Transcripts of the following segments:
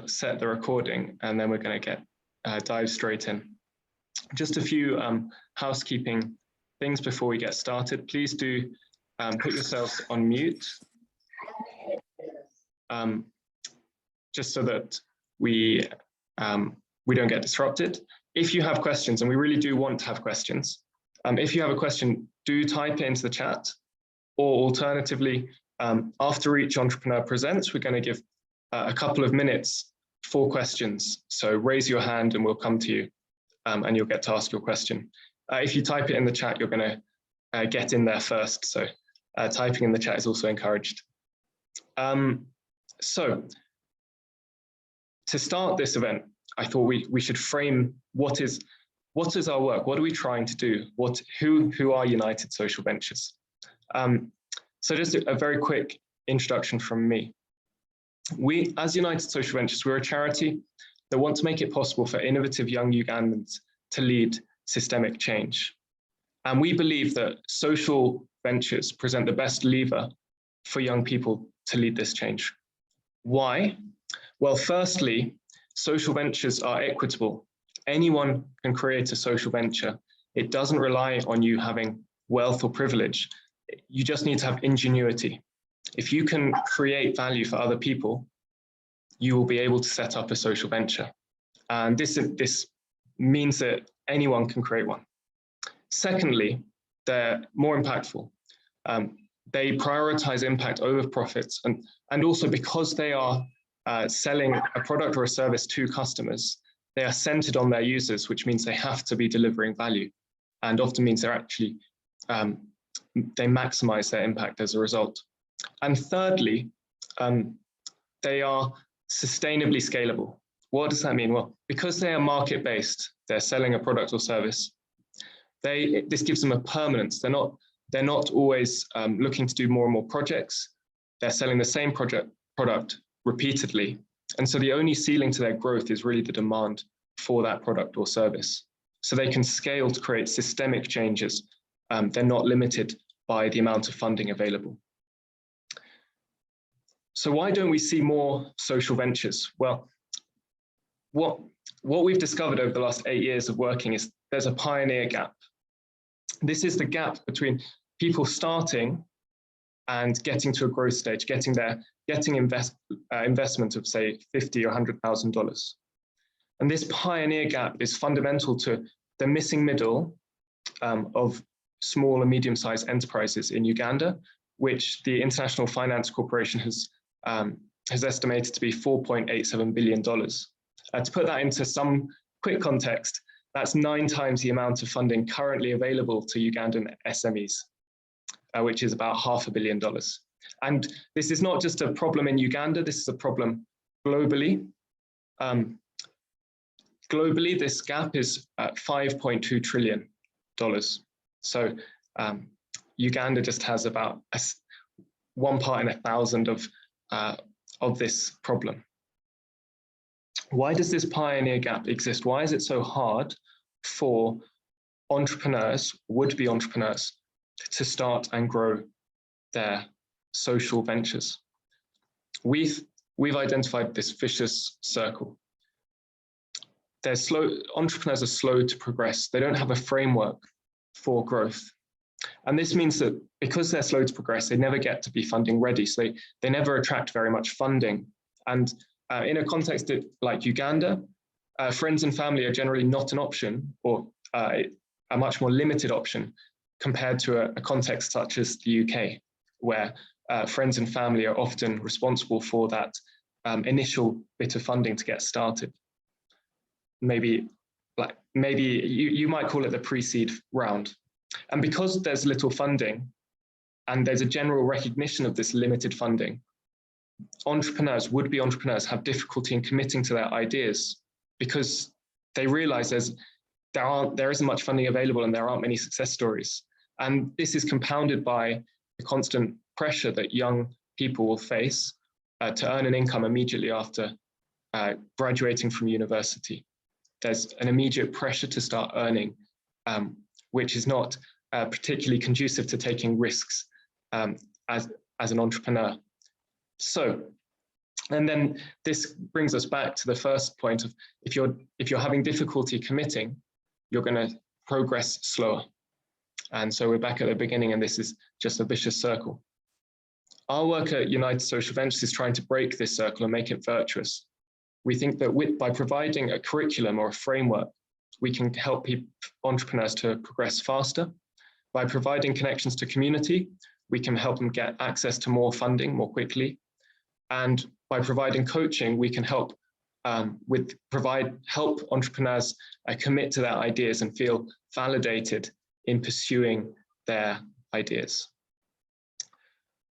set the recording, and then we're going to dive straight in. Just a few housekeeping things before we get started. Please do put yourselves on mute, just so that we don't get disrupted. If you have questions, and we really do want to have questions, if you have a question, do type it into the chat, or alternatively, after each entrepreneur presents, we're going to give a couple of minutes for questions. So raise your hand and we'll come to you, and you'll get to ask your question. If you type it in the chat, you're going to get in there first. So typing in the chat is also encouraged. So to start this event, I thought we should frame what is our work? What are we trying to do? Who are United Social Ventures? So just a very quick introduction from me. We, as United Social Ventures, we're a charity that want to make it possible for innovative young Ugandans to lead systemic change. And we believe that social ventures present the best lever for young people to lead this change. Why? Well, firstly, social ventures are equitable. Anyone can create a social venture. It doesn't rely on you having wealth or privilege. You just need to have ingenuity. If you can create value for other people, you will be able to set up a social venture. And this means that anyone can create one. Secondly, they're more impactful. They prioritize impact over profits. And also because they are selling a product or a service to customers, they are centered on their users, which means they have to be delivering value, and often means they're actually, they maximize their impact as a result. And thirdly, they are sustainably scalable. What does that mean? Well, because they are market-based, they're selling a product or service, this gives them a permanence. They're not always looking to do more and more projects. They're selling the same product repeatedly. And so the only ceiling to their growth is really the demand for that product or service. So they can scale to create systemic changes. They're not limited by the amount of funding available. So why don't we see more social ventures? Well, what we've discovered over the last 8 years of working is there's a pioneer gap. This is the gap between people starting and getting to a growth stage, getting investment of say $50,000 or $100,000. And this pioneer gap is fundamental to the missing middle of small and medium-sized enterprises in Uganda, which the International Finance Corporation has estimated to be $4.87 billion. To put that into some quick context, that's 9 times the amount of funding currently available to Ugandan SMEs, which is about $500 million. And this is not just a problem in Uganda, this is a problem globally. Globally, this gap is at $5.2 trillion. So Uganda just has about 1 part in 1,000 of this problem. Why does this pioneer gap exist? Why is it so hard for entrepreneurs, would-be entrepreneurs, to start and grow their social ventures? We've identified this vicious circle. Entrepreneurs are slow to progress. They don't have a framework for growth. And this means that because they're slow to progress, they never get to be funding ready. So they never attract very much funding. And in a context like Uganda, friends and family are generally not an option, or a much more limited option compared to a context such as the UK, where friends and family are often responsible for that initial bit of funding to get started. Maybe you might call it the Precede Round. And because there's little funding and there's a general recognition of this limited funding, entrepreneurs, would-be entrepreneurs, have difficulty in committing to their ideas because they realize there isn't much funding available and there aren't many success stories. And this is compounded by the constant pressure that young people will face to earn an income immediately after graduating from university. There's an immediate pressure to start earning, which is not particularly conducive to taking risks as an entrepreneur. So And then this brings us back to the first point of if you're having difficulty committing, you're going to progress slower. And so we're back at the beginning, and this is just a vicious circle. Our work at United Social Ventures is trying to break this circle and make it virtuous. We think that by providing a curriculum or a framework, we can help entrepreneurs to progress faster. By providing connections to community, we can help them get access to more funding more quickly. And by providing coaching, we can help entrepreneurs commit to their ideas and feel validated in pursuing their ideas.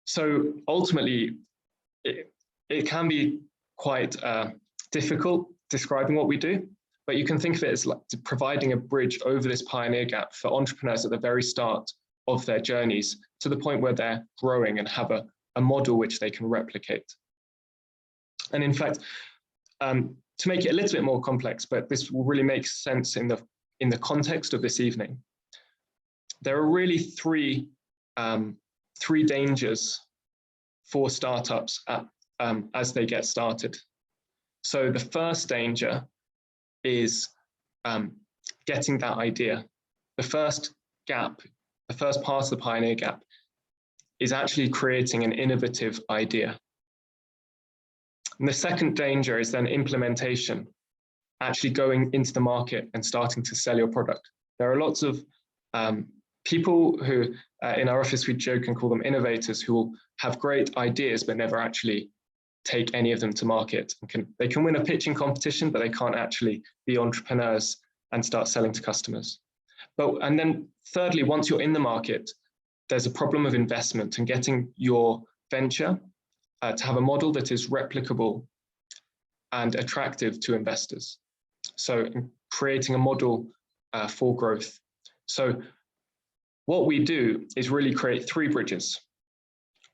So ultimately, it can be quite difficult describing what we do, but you can think of it as like providing a bridge over this pioneer gap for entrepreneurs at the very start of their journeys to the point where they're growing and have a model which they can replicate. And in fact, to make it a little bit more complex, but this will really make sense in the context of this evening, there are really three dangers for startups as they get started. So the first danger is getting that idea. The first gap, the first part of the pioneer gap, is actually creating an innovative idea. And the second danger is then implementation, actually going into the market and starting to sell your product. There are lots of people who, in our office, we joke and call them innovators, who will have great ideas but never actually take any of them to market. They can win a pitching competition, but they can't actually be entrepreneurs and start selling to customers. And then thirdly, once you're in the market, there's a problem of investment and getting your venture to have a model that is replicable and attractive to investors. So creating a model for growth. So what we do is really create three bridges.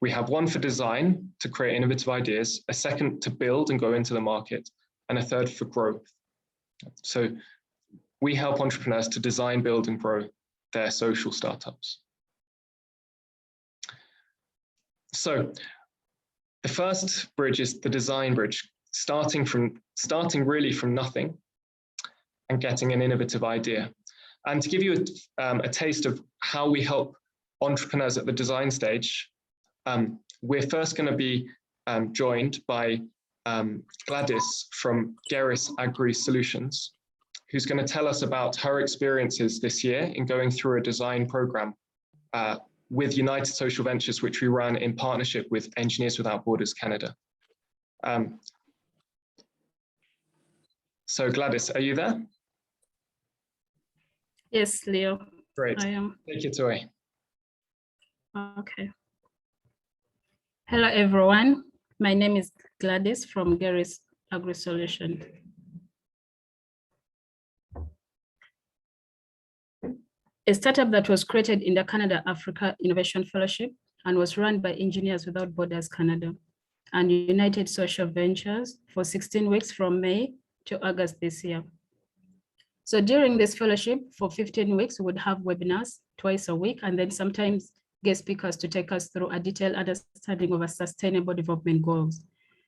We have one for design to create innovative ideas, a second to build and go into the market, and a third for growth. So we help entrepreneurs to design, build, and grow their social startups. So the first bridge is the design bridge, starting really from nothing and getting an innovative idea. And to give you a taste of how we help entrepreneurs at the design stage, we're first going to be joined by Gladys from GERIS Agri Solutions, who's going to tell us about her experiences this year in going through a design program with United Social Ventures, which we ran in partnership with Engineers Without Borders Canada. So Gladys, are you there? Yes, Leo. Great. I am. Take it away. Okay. Hello, everyone. My name is Gladys from GERIS Agri Solutions. A startup that was created in the Canada Africa Innovation Fellowship and was run by Engineers Without Borders Canada and United Social Ventures for 16 weeks from May to August this year. So during this fellowship for 15 weeks, we would have webinars twice a week, and then sometimes guest speakers to take us through a detailed understanding of our sustainable development goals.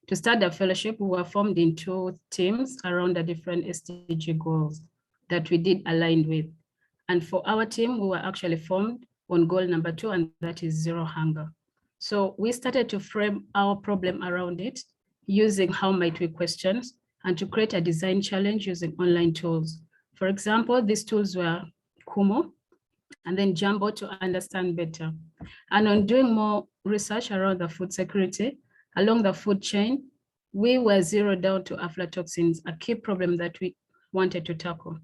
To start the fellowship, we were formed in 2 teams around the different SDG goals that we did aligned with. And for our team, we were actually formed on goal number 2, and that is zero hunger. So we started to frame our problem around it using how might we questions and to create a design challenge using online tools. For example, these tools were Kumo and then Jumbo to understand better. And on doing more research around the food security, along the food chain, we were zeroed down to aflatoxins, a key problem that we wanted to tackle.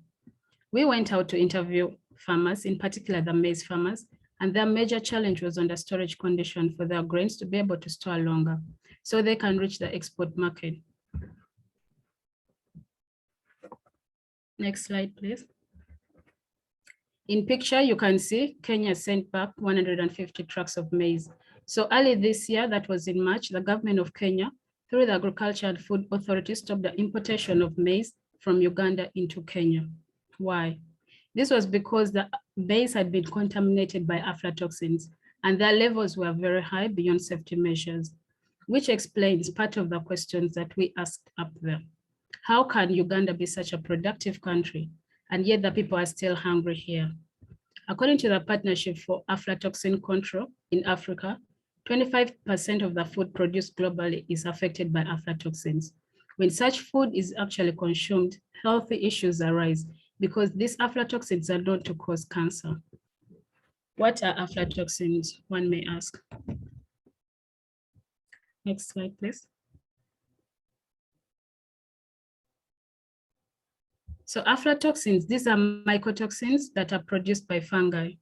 We went out to interview farmers, in particular the maize farmers, and their major challenge was on the storage condition for their grains to be able to store longer so they can reach the export market. Next slide, please. In picture, you can see Kenya sent back 150 trucks of maize. So early this year, that was in March, the government of Kenya, through the Agriculture and Food Authority, stopped the importation of maize from Uganda into Kenya. Why? This was because the maize had been contaminated by aflatoxins, and their levels were very high beyond safety measures. which explains part of the questions that we asked up there. How can Uganda be such a productive country, and yet the people are still hungry here? According to the Partnership for Aflatoxin Control in Africa, 25% of the food produced globally is affected by aflatoxins. When such food is actually consumed, healthy issues arise because these aflatoxins are known to cause cancer. What are aflatoxins, one may ask? Next slide, please. So aflatoxins, these are mycotoxins that are produced by fungi.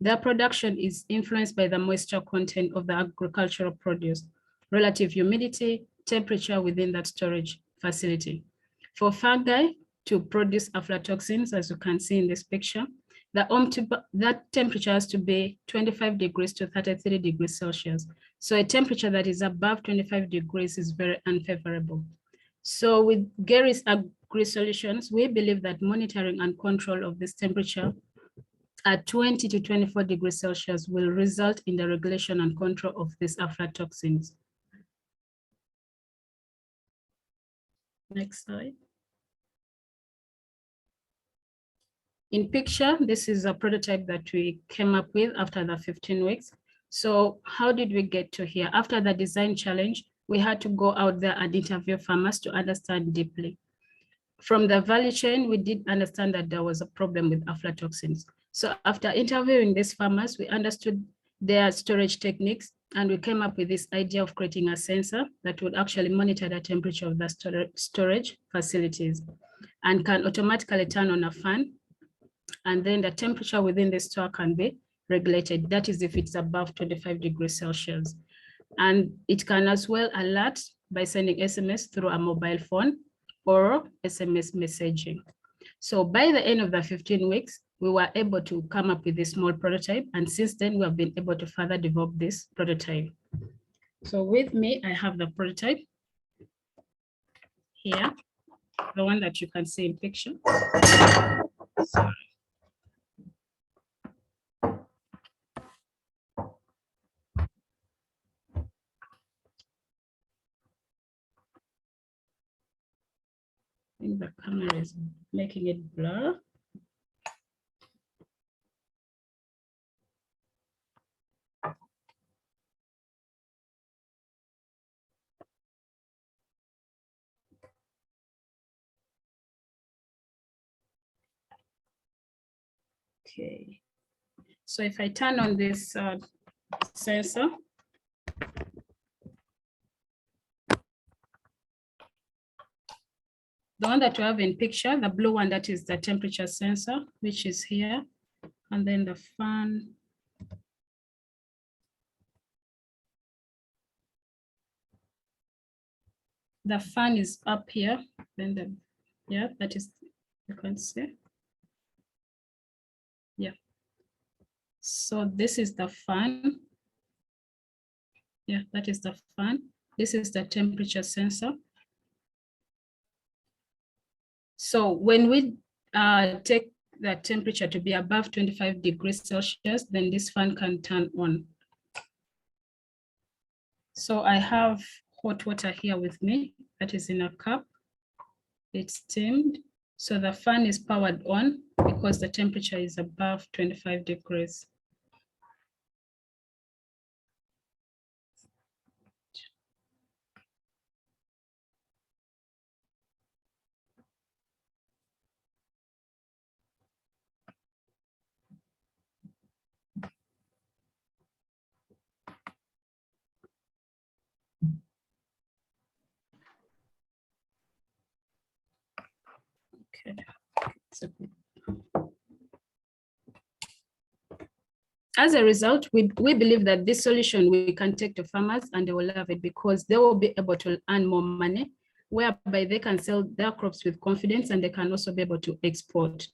Their production is influenced by the moisture content of the agricultural produce, relative humidity, temperature within that storage facility. For fungi to produce aflatoxins, as you can see in this picture, that temperature has to be 25 degrees to 33 degrees Celsius. So a temperature that is above 25 degrees is very unfavorable. So with GERIS Agri Solutions, we believe that monitoring and control of this temperature at 20 to 24 degrees Celsius will result in the regulation and control of these aflatoxins. Next slide. In picture, this is a prototype that we came up with after the 15 weeks. So how did we get to here? After the design challenge, we had to go out there and interview farmers to understand deeply. From the value chain, we did understand that there was a problem with aflatoxins. So after interviewing these farmers, we understood their storage techniques, and we came up with this idea of creating a sensor that would actually monitor the temperature of the storage facilities and can automatically turn on a fan, and then the temperature within the store can be regulated. That is if it's above 25 degrees Celsius. And it can as well alert by sending SMS through a mobile phone or SMS messaging. So by the end of the 15 weeks, we were able to come up with a small prototype. And since then, we have been able to further develop this prototype. So with me, I have the prototype here, the one that you can see in picture. Sorry. I think the camera is making it blur. Okay, so if I turn on this sensor, the one that you have in picture, the blue one, that is the temperature sensor, which is here. And then the fan. The fan is up here. Then the, yeah, that is, you can see. Yeah. So this is the fan. Yeah, that is the fan. This is the temperature sensor. So when we take the temperature to be above 25 degrees Celsius, then this fan can turn on. So I have hot water here with me, that is in a cup. It's steamed. So the fan is powered on because the temperature is above 25 degrees. Okay. As a result, we believe that this solution we can take to farmers and they will love it because they will be able to earn more money, whereby they can sell their crops with confidence and they can also be able to export.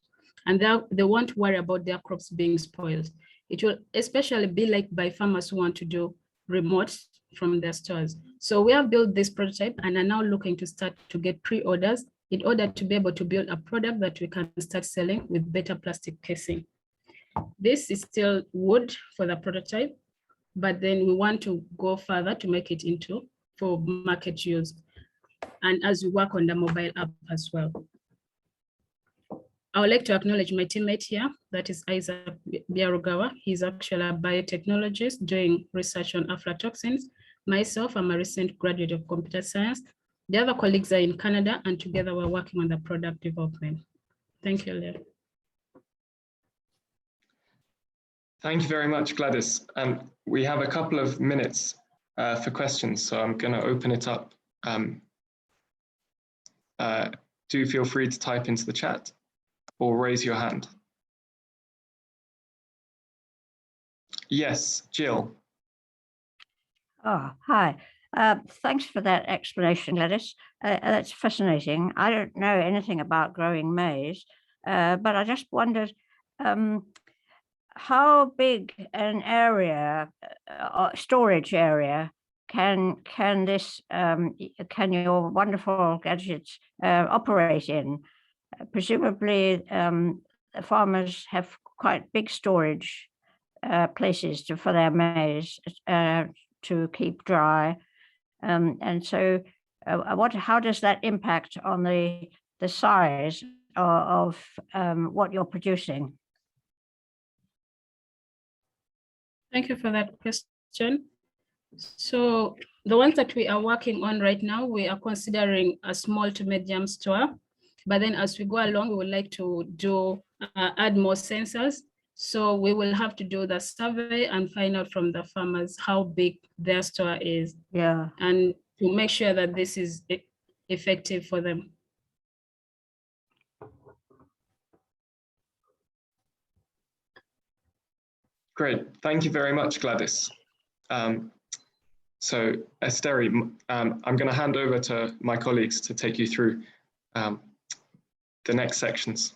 And they won't worry about their crops being spoiled. It will especially be like by farmers who want to do remote from their stores. So we have built this prototype and are now looking to start to get pre-orders in order to be able to build a product that we can start selling with better plastic casing. This is still wood for the prototype, but then we want to go further to make it into for market use, and as we work on the mobile app as well. I would like to acknowledge my teammate here, that is Isaac Biarugawa. He's actually a biotechnologist doing research on aflatoxins. Myself, I'm a recent graduate of computer science. The other colleagues are in Canada, and together we're working on the product development. Thank you, Leah. Thank you very much, Gladys. We have a couple of minutes for questions, so I'm going to open it up. Do feel free to type into the chat or raise your hand. Yes, Jill. Oh, hi. Thanks for that explanation, Gladys. That's fascinating. I don't know anything about growing maize, but I just wondered how big an area, storage area, can your wonderful gadgets operate in? Presumably, farmers have quite big storage places for their maize to keep dry, and so how does that impact on the size of what you're producing? Thank you for that question. So the ones that we are working on right now, we are considering a small to medium store. But then as we go along, we would like to do add more sensors. So we will have to do the survey and find out from the farmers how big their store is. Yeah. And to make sure that this is effective for them. Great, thank you very much, Gladys. So Esteri, I'm going to hand over to my colleagues to take you through the next sections.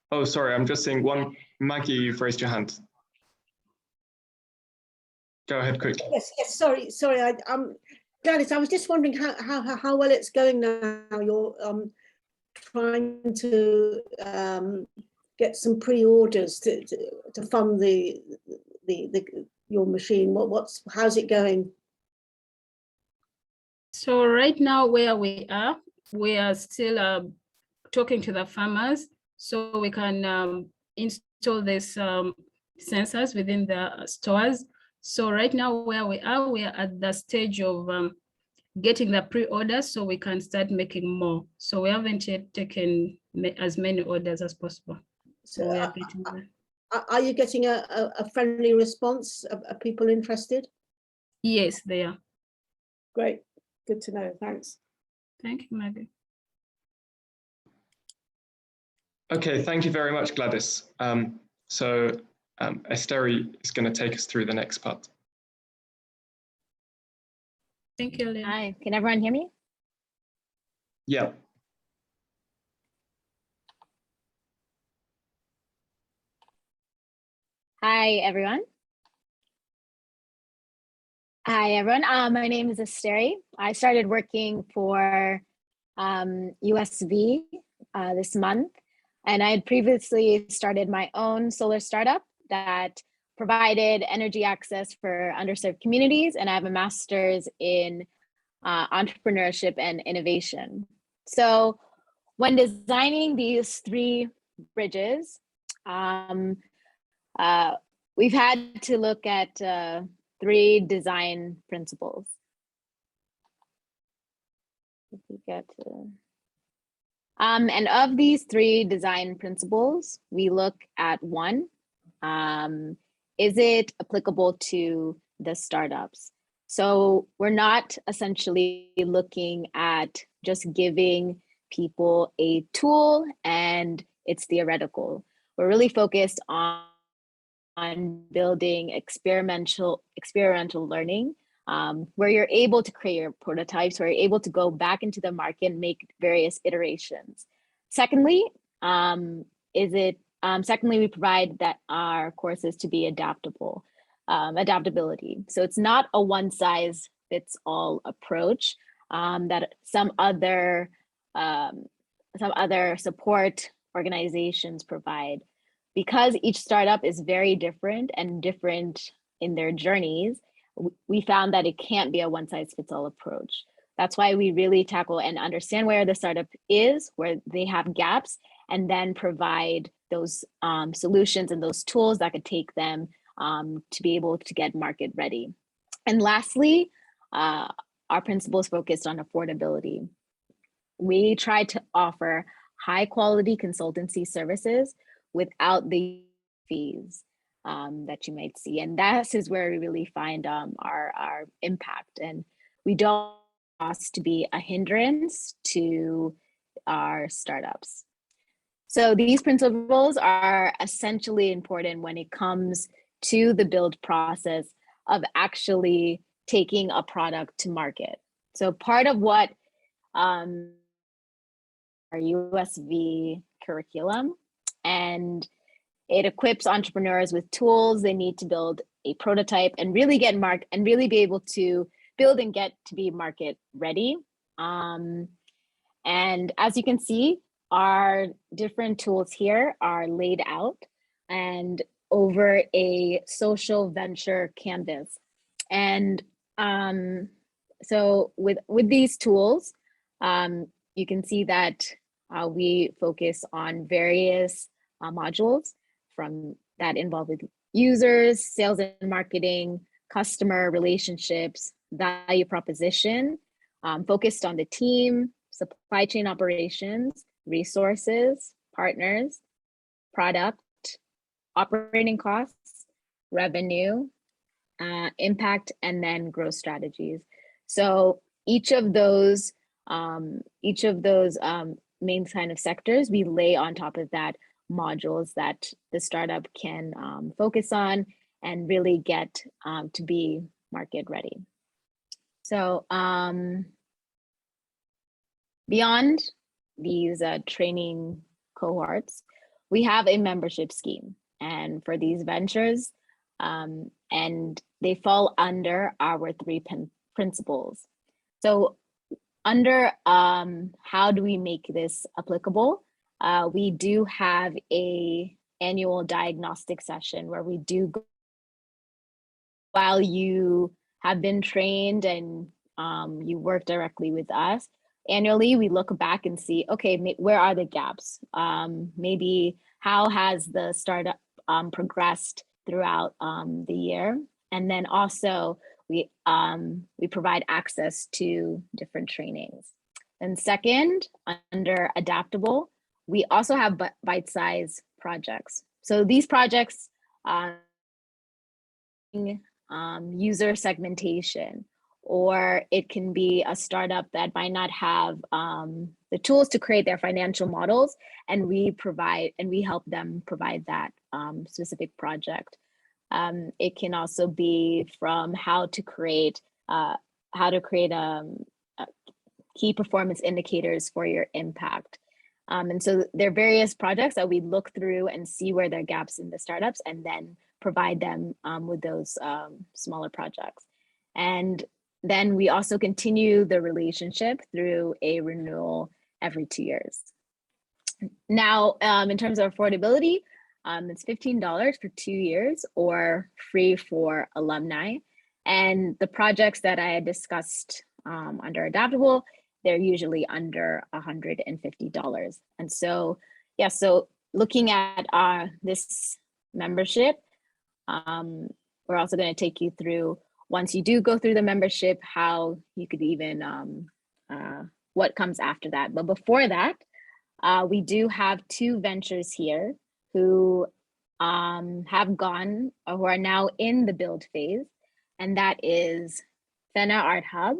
Oh, sorry, I'm just seeing one. Maggie, you've raised your hand. Go ahead quickly. Yes, sorry. Gladys, I was just wondering how well it's going now. You're trying to get some pre-orders to fund your machine. How's it going? So right now where we are still talking to the farmers so we can install these sensors within the stores. So right now where we are at the stage of getting the pre-orders so we can start making more. So we haven't yet taken as many orders as possible. So we are getting there. Are you getting a friendly response? Are people interested? Yes, they are. Great, good to know, thanks. Thank you, Maggie. Okay, thank you very much, Gladys. Esteri is going to take us through the next part. Thank you, Lynn. Hi, can everyone hear me? Yeah. Hi, everyone. My name is Esteri. I started working for USV this month, and I had previously started my own solar startup that provided energy access for underserved communities, and I have a master's in entrepreneurship and innovation. So when designing these 3 bridges, we've had to look at 3 design principles. If we get to, and of these 3 design principles, we look at 1, is it applicable to the startups? So we're not essentially looking at just giving people a tool and it's theoretical. We're really focused on building experimental learning, where you're able to create your prototypes, where you're able to go back into the market and make various iterations. Secondly, we provide that our courses to be adaptable, adaptability. So it's not a one size fits all approach that some other support organizations provide. Because each startup is very different and different in their journeys, we found that it can't be a one-size-fits-all approach. That's why we really tackle and understand where the startup is, where they have gaps, and then provide those solutions and those tools that could take them to be able to get market ready. And lastly, our principles focused on affordability. We try to offer high quality consultancy services without the fees that you might see. And that is where we really find our impact. And we don't want us to be a hindrance to our startups. So these principles are essentially important when it comes to the build process of actually taking a product to market. So part of what our USV curriculum, and it equips entrepreneurs with tools they need to build a prototype and really get and really be able to build and get to be market ready. And as you can see, our different tools here are laid out and over a social venture canvas. And so with these tools, you can see that we focus on various modules from that involved with users, sales and marketing, customer relationships, value proposition, focused on the team, supply chain operations, resources, partners, product, operating costs, revenue, impact, and then growth strategies. So each of those main kind of sectors, we lay on top of that modules that the startup can focus on and really get to be market ready. So beyond these training cohorts, we have a membership scheme, and for these ventures, and they fall under our 3 principles. So under how do we make this applicable, we do have a annual diagnostic session where we do go, while you have been trained and you work directly with us, annually we look back and see, okay, where are the gaps? Maybe how has the startup progressed throughout the year? And then also we provide access to different trainings. And second, under adaptable, we also have bite-sized projects. So these projects user segmentation, or it can be a startup that might not have the tools to create their financial models, and we help them provide that specific project. It can also be from how to create key performance indicators for your impact. And so there are various projects that we look through and see where there are gaps in the startups, and then provide them with those smaller projects. And then we also continue the relationship through a renewal every 2 years. Now, in terms of affordability, it's $15 for 2 years or free for alumni. And the projects that I had discussed under adaptable, they're usually under $150. And so, yeah, so looking at this membership, we're also going to take you through, once you do go through the membership, how you could even, what comes after that. But before that, we do have 2 ventures here who have gone, or who are now in the build phase, and that is Ffena Art Hub,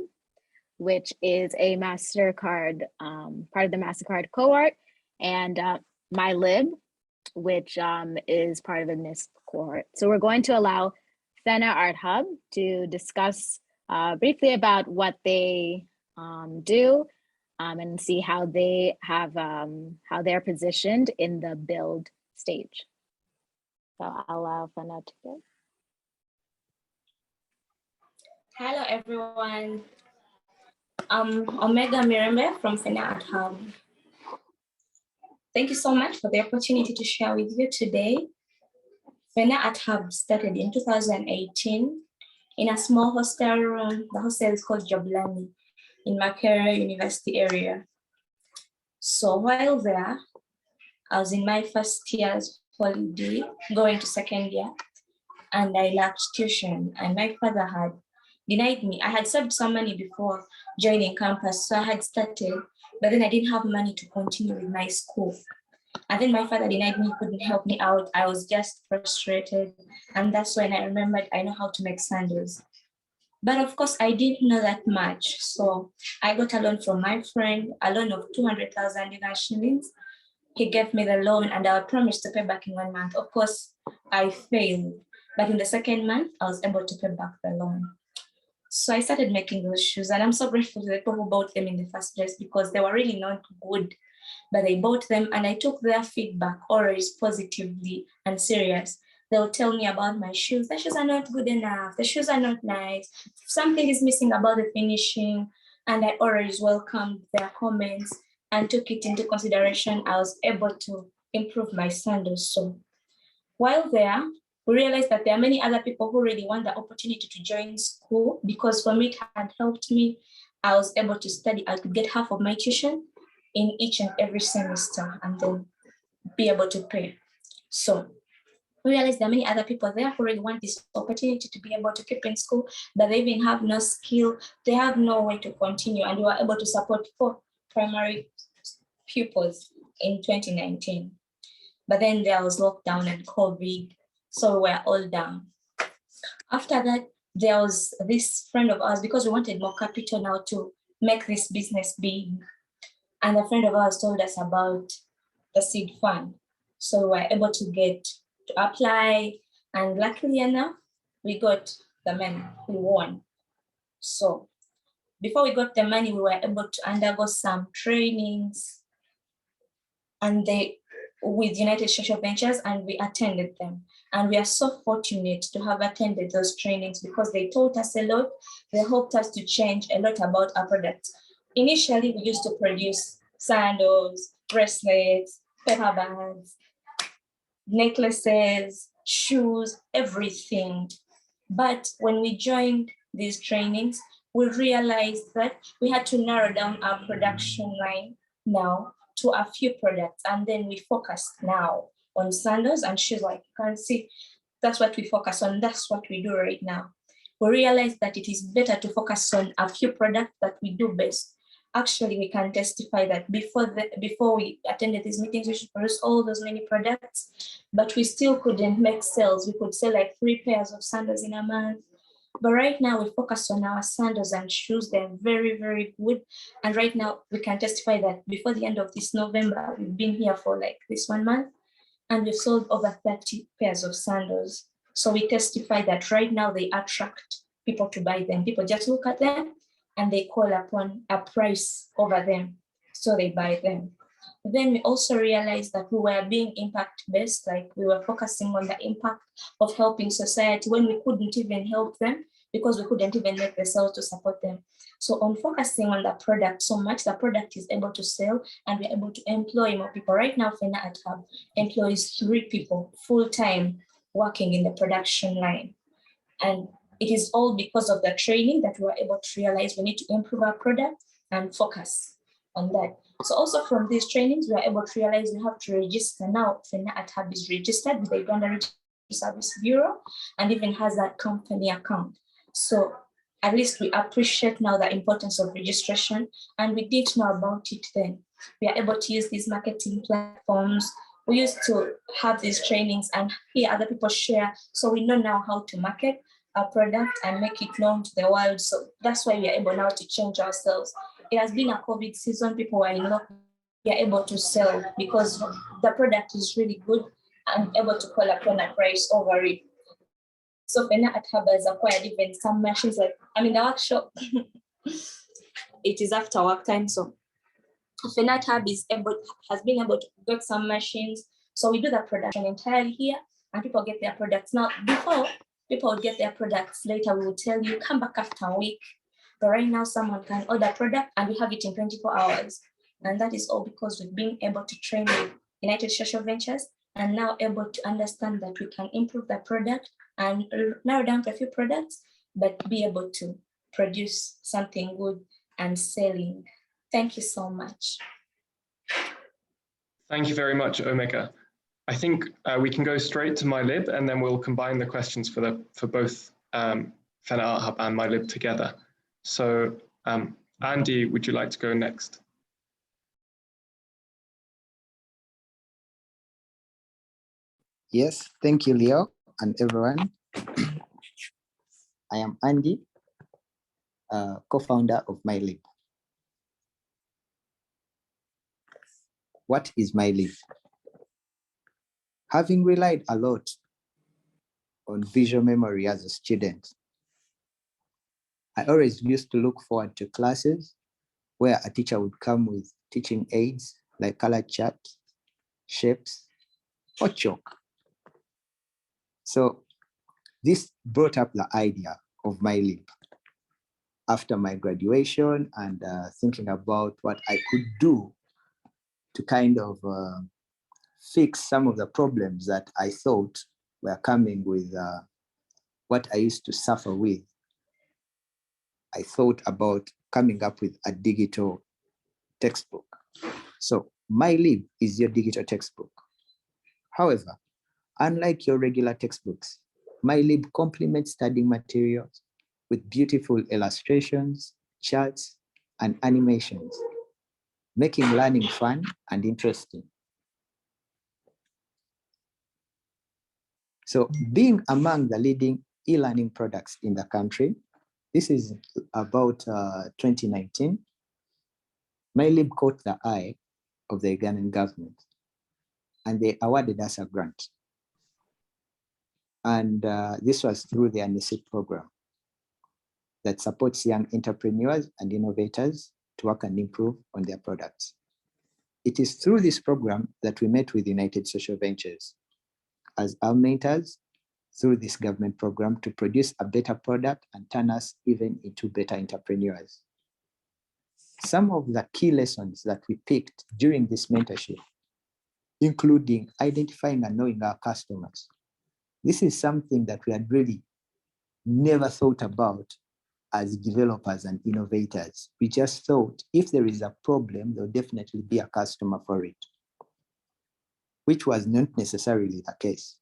which is a MasterCard, part of the MasterCard cohort, and MyLib, which is part of the NISP cohort. So we're going to allow Ffena Art Hub to discuss briefly about what they do and see how they have how they're positioned in the build stage. So I'll allow Ffena to go. Hello everyone. Omega Mirembe from Ffena Art Hub. Thank you so much for the opportunity to share with you today. Ffena Art Hub started in 2018 in a small hostel room. The hostel is called Jablani in Makerere University area. So while there, I was in my first year's holiday, going to second year, and I lacked tuition, and my father had denied me. I had saved some money before joining campus, so I had started, but then I didn't have money to continue with my school. And then my father denied me, couldn't help me out. I was just frustrated. And that's when I remembered I know how to make sandals. But of course, I didn't know that much. So I got a loan from my friend, a loan of 200,000 Uganda shillings. He gave me the loan and I promised to pay back in 1 month. Of course, I failed. But in the second month, I was able to pay back the loan. So I started making those shoes, and I'm so grateful to the people who bought them in the first place because they were really not good, but they bought them and I took their feedback always positively and serious. They'll tell me about my shoes. The shoes are not good enough. The shoes are not nice. Something is missing about the finishing. And I always welcomed their comments and took it into consideration. I was able to improve my sandals. So while there, we realized that there are many other people who really want the opportunity to join school, because for me, it had helped me. I was able to study. I could get half of my tuition in each and every semester and then be able to pay. So we realized there are many other people there who really want this opportunity to be able to keep in school, but they even have no skill. They have no way to continue, and we were able to support 4 primary pupils in 2019. But then there was lockdown and COVID, so we were all down. After that, there was this friend of ours, because we wanted more capital now to make this business big. And a friend of ours told us about the seed fund. So we were able to apply, and luckily enough, we got the money, we won. So before we got the money, we were able to undergo some trainings with United Social Ventures, and we attended them. And we are so fortunate to have attended those trainings because they taught us a lot. They helped us to change a lot about our products. Initially, we used to produce sandals, bracelets, paper bags, necklaces, shoes, everything. But when we joined these trainings, we realized that we had to narrow down our production line now to a few products. And then we focused now on sandals and shoes. Like you can see, that's what we focus on. That's what we do right now. We realized that it is better to focus on a few products that we do best. Actually, we can testify that before we attended these meetings, we should produce all those many products, but we still couldn't make sales. We could sell like 3 pairs of sandals in a month. But right now we focus on our sandals and shoes. They're very, very good. And right now we can testify that before the end of this November, we've been here for like this 1 month, and we've sold over 30 pairs of sandals. So we testify that right now they attract people to buy them. People just look at them and they call upon a price over them, so they buy them. Then we also realized that we were being impact-based, like we were focusing on the impact of helping society when we couldn't even help them because we couldn't even make the sales to support them. So on focusing on the product so much, the product is able to sell and we're able to employ more people. Right now, Ffena Art Hub employs 3 people full-time working in the production line. And it is all because of the training that we were able to realize we need to improve our product and focus on that. So also from these trainings, we are able to realize we have to register now. Ffena Art Hub is registered with the Uganda Registered Service Bureau and even has that company account. So at least we appreciate now the importance of registration, and we didn't know about it then. We are able to use these marketing platforms. We used to have these trainings and hear other people share. So we know now how to market our product and make it known to the world. So that's why we are able now to change ourselves. It has been a COVID season, people were in lockdown. We are able to sell because the product is really good and able to call upon a price over it. So Ffena Art Hub has acquired even some machines, like I'm in the workshop. It is after work time. So Ffena Art Hub has been able to get some machines. So we do the production entirely here and people get their products. Now, before people would get their products later, we would tell you, come back after a week. But right now, someone can order product and we have it in 24 hours. And that is all because we've been able to train with United Social Ventures and now able to understand that we can improve the product and narrow down to a few products, but be able to produce something good and selling. Thank you so much. Thank you very much, Omega. I think we can go straight to MyLib, and then we'll combine the questions for both Ffena Art Hub and MyLib together. So Andy, would you like to go next? Yes, thank you, Leo, and everyone. I am Andy, co-founder of MyLib. What is MyLib? Having relied a lot on visual memory as a student, I always used to look forward to classes where a teacher would come with teaching aids like color charts, shapes, or chalk. So this brought up the idea of MyLib. After my graduation and thinking about what I could do to kind of fix some of the problems that I thought were coming with what I used to suffer with, I thought about coming up with a digital textbook. So MyLib is your digital textbook. However, unlike your regular textbooks, MyLib complements studying materials with beautiful illustrations, charts, and animations, making learning fun and interesting. So being among the leading e-learning products in the country, this is about 2019, MyLib caught the eye of the Ugandan government, and they awarded us a grant. And this was through the NSIP program that supports young entrepreneurs and innovators to work and improve on their products. It is through this program that we met with United Social Ventures as our mentors through this government program to produce a better product and turn us even into better entrepreneurs. Some of the key lessons that we picked during this mentorship, including identifying and knowing our customers. This is something that we had really never thought about as developers and innovators. We just thought if there is a problem, there'll definitely be a customer for it, which was not necessarily the case,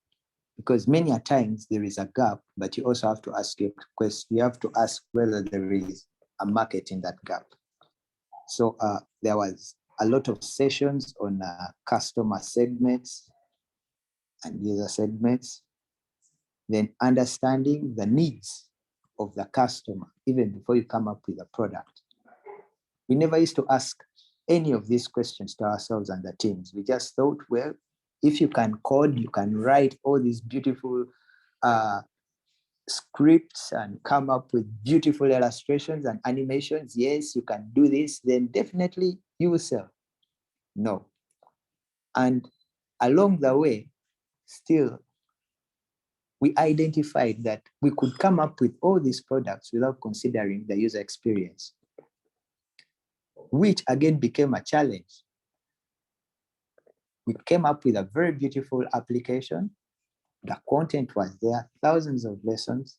because many a times there is a gap, but you also have to ask your question. You have to ask whether there is a market in that gap. So there was a lot of sessions on customer segments and user segments, then understanding the needs of the customer, even before you come up with a product. We never used to ask any of these questions to ourselves and the teams. We just thought, well, if you can code, you can write all these beautiful scripts and come up with beautiful illustrations and animations. Yes, you can do this, then definitely you will sell. No. And along the way, still, we identified that we could come up with all these products without considering the user experience, which again became a challenge. We came up with a very beautiful application. The content was there, thousands of lessons,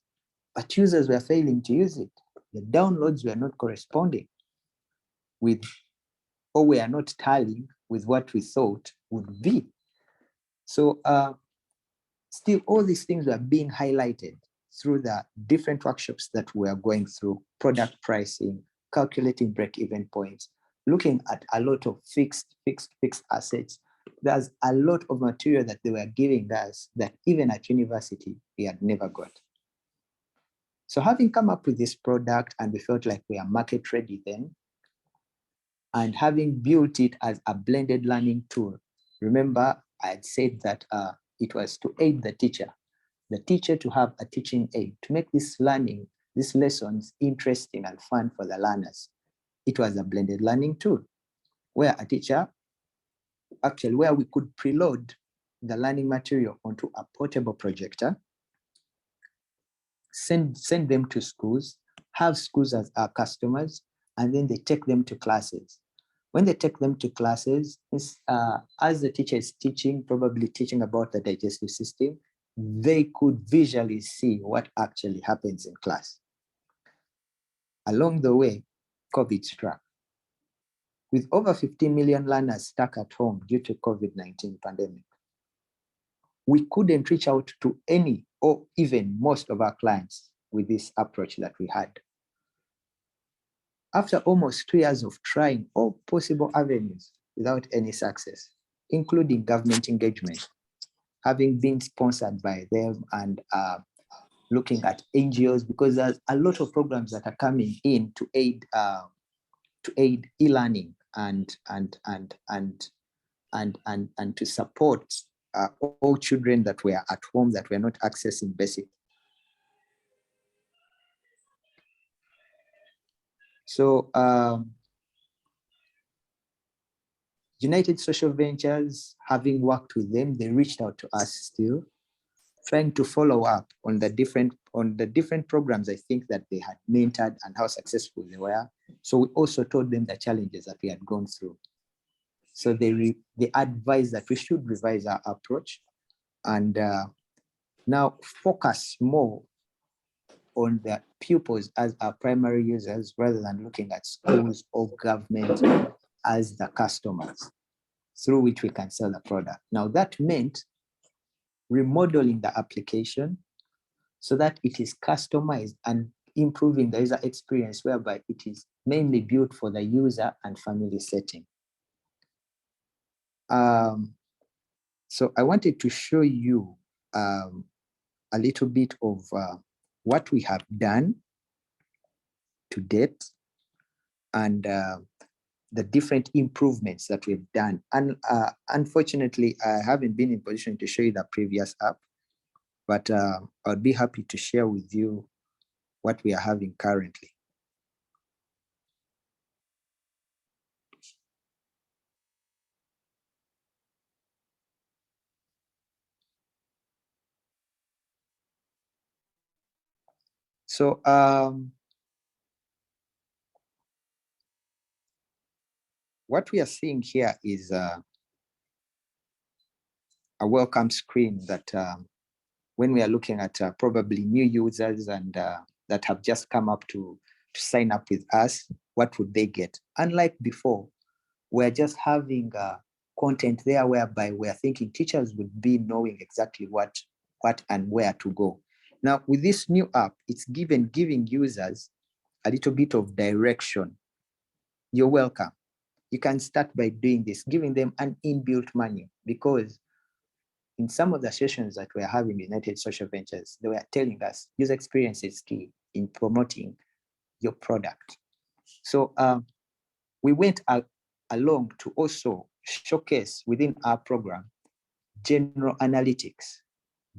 but users were failing to use it. The downloads were not corresponding with, or were not tallying with what we thought would be. So still all these things were being highlighted through the different workshops that we are going through: product pricing, calculating break-even points, looking at a lot of fixed assets. There's a lot of material that they were giving us that even at university, we had never got. So having come up with this product, and we felt like we are market ready then, and having built it as a blended learning tool. Remember, I had said that it was to aid the teacher to have a teaching aid, to make this learning, these lessons interesting and fun for the learners. It was a blended learning tool where a teacher, actually where we could preload the learning material onto a portable projector, send them to schools, have schools as our customers, and then they take them to classes. when they take them to classes, as the teacher is teaching, probably teaching about the digestive system, they could visually see what actually happens in class. Along the way, COVID struck. With over 15 million learners stuck at home due to COVID-19 pandemic, we couldn't reach out to any or even most of our clients with this approach that we had. After almost 2 years of trying all possible avenues without any success, including government engagement, having been sponsored by them and looking at NGOs, because there's a lot of programs that are coming in to aid e-learning and to support all children that were at home that were not accessing basic. So United Social Ventures, having worked with them, they reached out to us still, trying to follow up on the different programs I think that they had mentored and how successful they were. So we also told them the challenges that we had gone through. So they advised that we should revise our approach and now focus more on the pupils as our primary users rather than looking at schools or government as the customers through which we can sell the product. Now that meant remodeling the application so that it is customized and improving the user experience, whereby it is mainly built for the user and family setting. So I wanted to show you a little bit of what we have done to date and the different improvements that we've done. And unfortunately, I haven't been in position to show you the previous app, but I'd be happy to share with you what we are having currently. So what we are seeing here is a welcome screen that when we are looking at probably new users and that have just come up to sign up with us, what would they get? Unlike before, we're just having content there whereby we're thinking teachers would be knowing exactly what and where to go. Now, with this new app, it's giving users a little bit of direction. You're welcome. You can start by doing this, giving them an inbuilt manual, because in some of the sessions that we're having in United Social Ventures, they were telling us user experience is key in promoting your product. So we went along to also showcase within our program general analytics,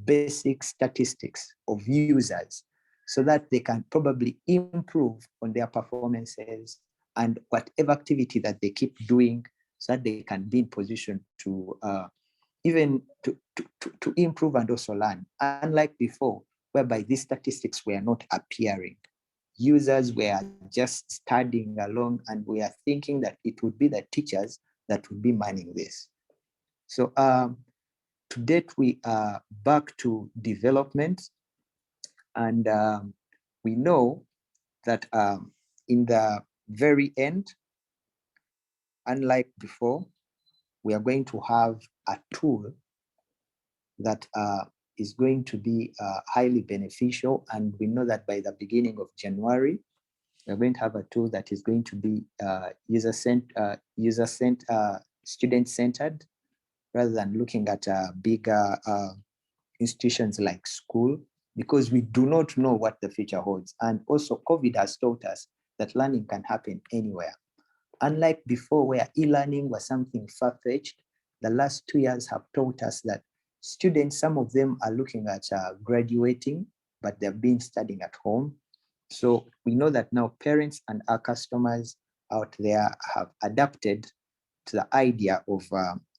basic statistics of users, so that they can probably improve on their performances and whatever activity that they keep doing, so that they can be in position to even to improve and also learn. Unlike before, whereby these statistics were not appearing, users were just studying along, and we are thinking that it would be the teachers that would be manning this. So to date, we are back to development, and we know that in the very end, unlike before, we are going to have a tool that is going to be highly beneficial. And we know that by the beginning of January, we're going to have a tool that is going to be student-centered, rather than looking at bigger institutions like school, because we do not know what the future holds. And also COVID has taught us that learning can happen anywhere. Unlike before, where e-learning was something far-fetched, the last 2 years have taught us that students, some of them are looking at graduating, but they've been studying at home. So we know that now parents and our customers out there have adapted to the idea of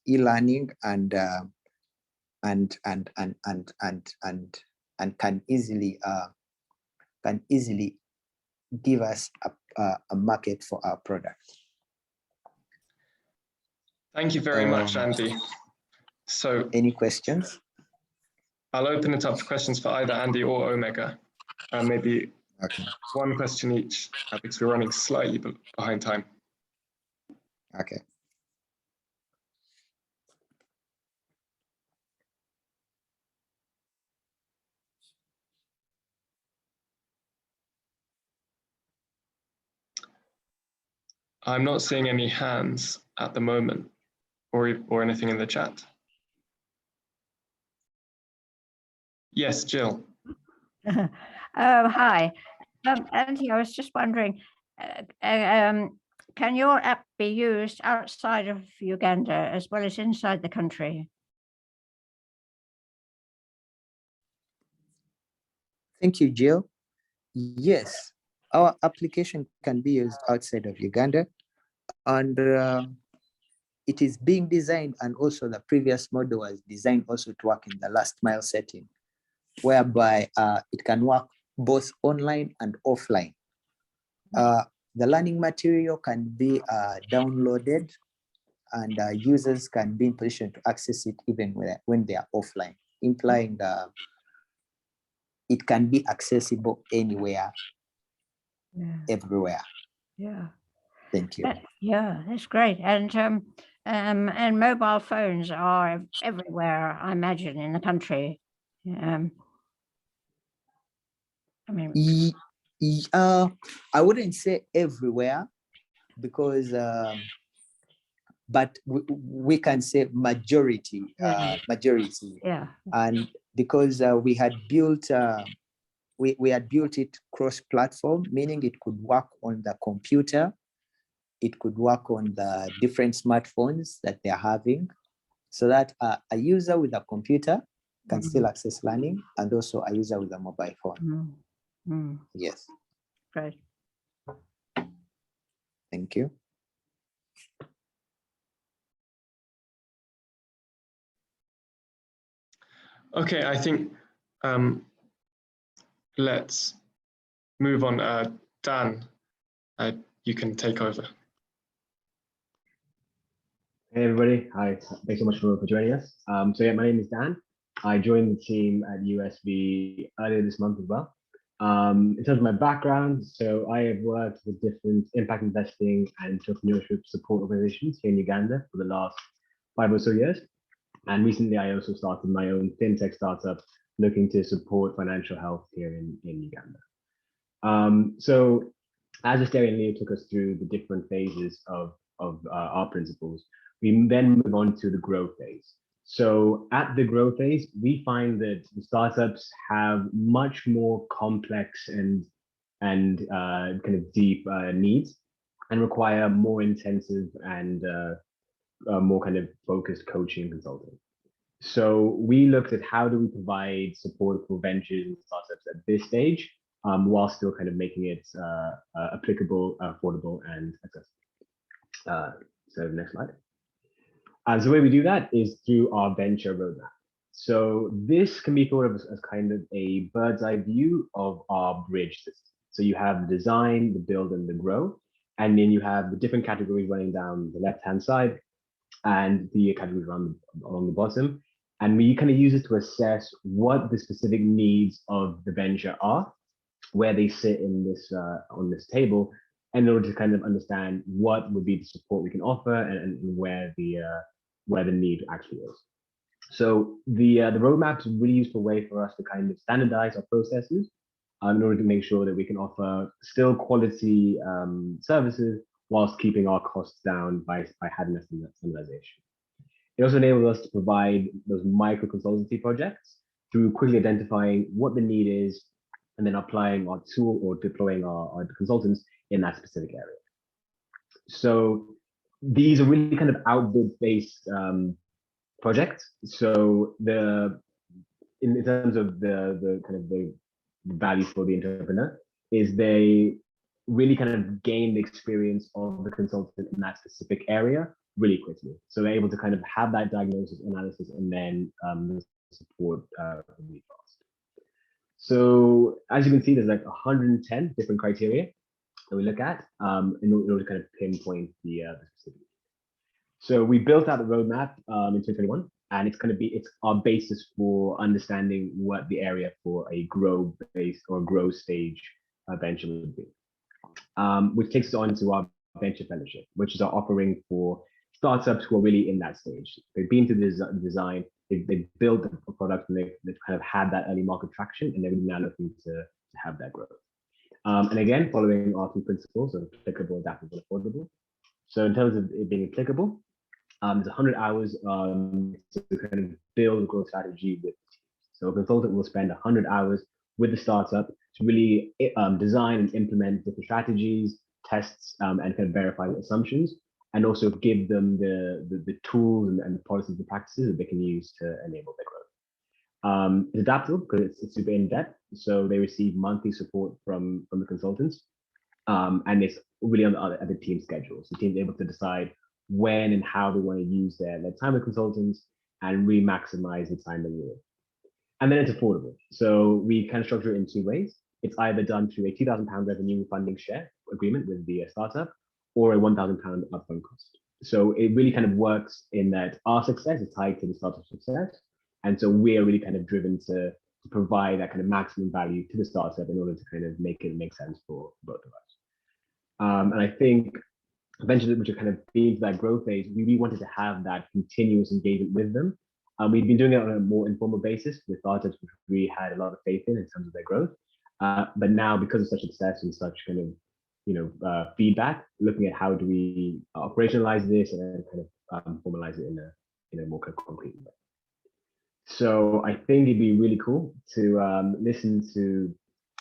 e-learning and can easily give us a market for our product. Thank you very much, Andy. So Any questions? I'll open it up for questions for either Andy or Omega. Maybe Okay. one question each, because we're running slightly behind time. Okay. I'm not seeing any hands at the moment, or anything in the chat. Yes, Jill. Oh, hi. Andy, I was just wondering, can your app be used outside of Uganda as well as inside the country? Thank you, Jill. Yes, our application can be used outside of Uganda, and it is being designed, and also the previous model was designed also to work in the last mile setting, whereby it can work both online and offline. The learning material can be downloaded, and users can be in position to access it even when they are offline, implying that it can be accessible anywhere, everywhere. Yeah. Thank you. Yeah, that's great. And mobile phones are everywhere, I imagine, in the country. I mean, I wouldn't say everywhere, because but we can say majority. Majority. Yeah. And because we had built we had built it cross-platform, meaning it could work on the computer, it could work on the different smartphones that they're having, so that a user with a computer can still access learning, and also a user with a mobile phone. Yes. Great. Thank you. Okay, I think let's move on. Dan, you can take over. Hey everybody, hi, thanks so much for joining us. So yeah, my name is Dan. I joined the team at USV earlier this month as well. In terms of my background, so I have worked with different impact investing and entrepreneurship support organizations here in Uganda for the last 5 or so years. And recently I also started my own fintech startup looking to support financial health here in Uganda. So as Asteri and Leo took us through the different phases of our principles, we then move on to the grow phase. So at the grow phase, we find that the startups have much more complex and kind of deep needs, and require more intensive and more kind of focused coaching and consulting. So we looked at how do we provide support for ventures and startups at this stage, while still kind of making it applicable, affordable, and accessible. So next slide. So the way we do that is through our venture roadmap. So this can be thought of as kind of a bird's eye view of our bridge system. So you have the design, the build, and the grow, and then you have the different categories running down the left-hand side and the categories along the bottom. And we kind of use it to assess what the specific needs of the venture are, where they sit in this on this table, in order to kind of understand what would be the support we can offer, and where the need actually is. So the roadmap is a really useful way for us to kind of standardize our processes in order to make sure that we can offer still quality services whilst keeping our costs down by having that standardization. It also enables us to provide those micro consultancy projects through quickly identifying what the need is, and then applying our tool or deploying our consultants in that specific area. So these are really kind of output-based projects. So in terms of the kind of the value for the entrepreneur is they really kind of gain the experience of the consultant in that specific area really quickly. So they're able to kind of have that diagnosis, analysis, and then support really fast. So as you can see, there's like 110 different criteria that we look at in order to kind of pinpoint the specific. So we built out the roadmap in 2021, and it's our basis for understanding what the area for a grow base or grow stage venture would be. Which takes us on to our venture fellowship, which is our offering for startups who are really in that stage. They've been through the design, they've built a product, and they've kind of had that early market traction, and they're now looking to have that growth. And again, following our 3 principles of applicable, adaptable, affordable. So in terms of it being applicable, there's 100 hours to kind of build a growth strategy with teams. So a consultant will spend 100 hours with the startup to really design and implement different strategies, tests, and kind of verify assumptions, and also give them the tools and the policies and practices that they can use to enable their growth. It's adaptable because it's super in-depth, so they receive monthly support from the consultants, and it's really on the team schedule. So the team's able to decide when and how they want to use their time with consultants and really maximize the time reward. And then it's affordable. So we kind of structure it in 2 ways. It's either done through a £2,000 revenue funding share agreement with the startup, or a £1,000 upfront cost. So it really kind of works in that our success is tied to the startup's success. And so we're really kind of driven to provide that kind of maximum value to the startup in order to kind of make it make sense for both of us. And I think ventures which are kind of being to that growth phase, we really wanted to have that continuous engagement with them. We've been doing it on a more informal basis with startups which we had a lot of faith in terms of their growth. But now, because of such success and such kind of feedback, looking at how do we operationalize this and then kind of formalize it in a more kind of concrete way. So I think it'd be really cool to listen to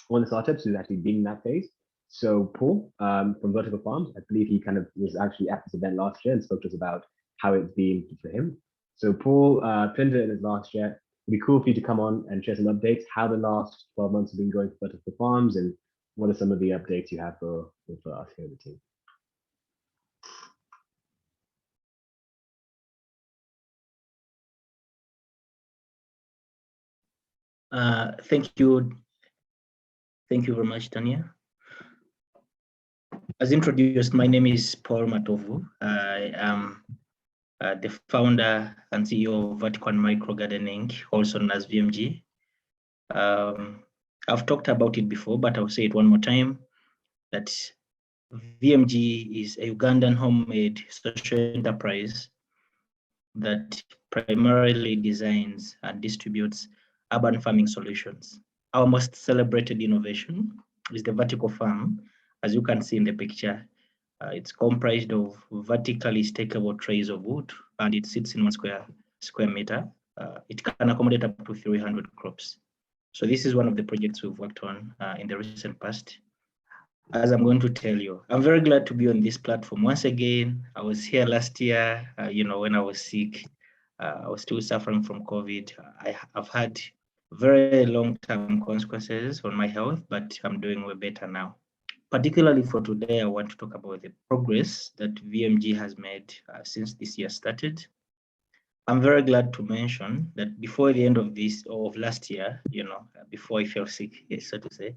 one of the startups who's actually been in that phase. So Paul from Vertical Farms, I believe he kind of was actually at this event last year and spoke to us about how it's been for him. So Paul presented it last year. It'd be cool for you to come on and share some updates, how the last 12 months have been going for Vertical Farms, and what are some of the updates you have for us here at the team. Thank you. Thank you very much, Tanya. As introduced, my name is Paul Matovu. I am the founder and CEO of Vertical and Micro Gardening, also known as VMG. I've talked about it before, but I'll say it one more time, that VMG is a Ugandan homemade social enterprise that primarily designs and distributes urban farming solutions. Our most celebrated innovation is the vertical farm. As you can see in the picture, it's comprised of vertically stackable trays of wood, and it sits in 1 square meter. It can accommodate up to 300 crops. So this is one of the projects we've worked on in the recent past. As I'm going to tell you, I'm very glad to be on this platform once again. I was here last year, when I was sick. I was still suffering from COVID. I've had very long-term consequences on my health, but I'm doing way better now. Particularly for today, I want to talk about the progress that VMG has made since this year started. I'm very glad to mention that before the end of last year, before I fell sick, so to say,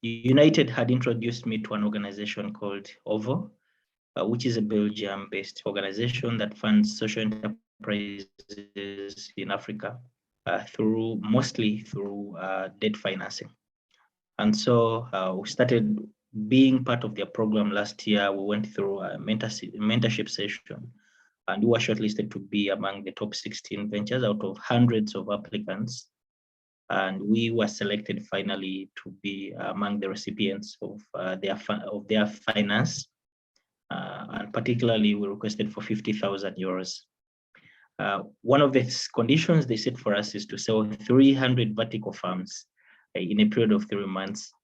United had introduced me to an organization called OVO, which is a Belgium-based organization that funds social enterprises in Africa mostly through debt financing. And so we started being part of their program last year. We went through a mentorship session, and we were shortlisted to be among the top 16 ventures out of hundreds of applicants. And we were selected finally to be among the recipients of their finance. And particularly, we requested for 50,000 euros. One of the conditions they set for us is to sell 300 vertical farms in a period of 3 months.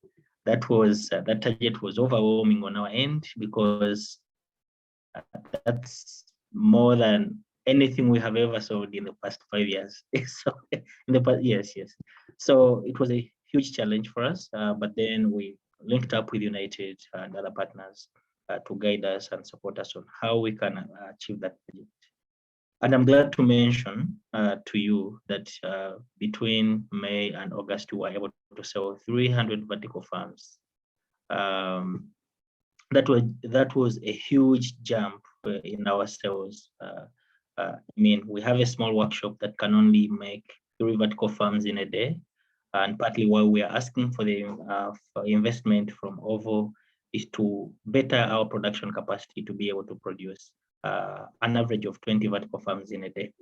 That target was overwhelming on our end, because that's more than anything we have ever sold in the past 5 years. So in the past, yes. So it was a huge challenge for us, but then we linked up with United and other partners to guide us and support us on how we can achieve that project. And I'm glad to mention to you that between May and August, we were able to sell 300 vertical farms. That was a huge jump in ourselves. I mean, we have a small workshop that can only make 3 vertical farms in a day. And partly why we are asking for the for investment from OVO is to better our production capacity to be able to produce an average of 20 vertical farms in a day.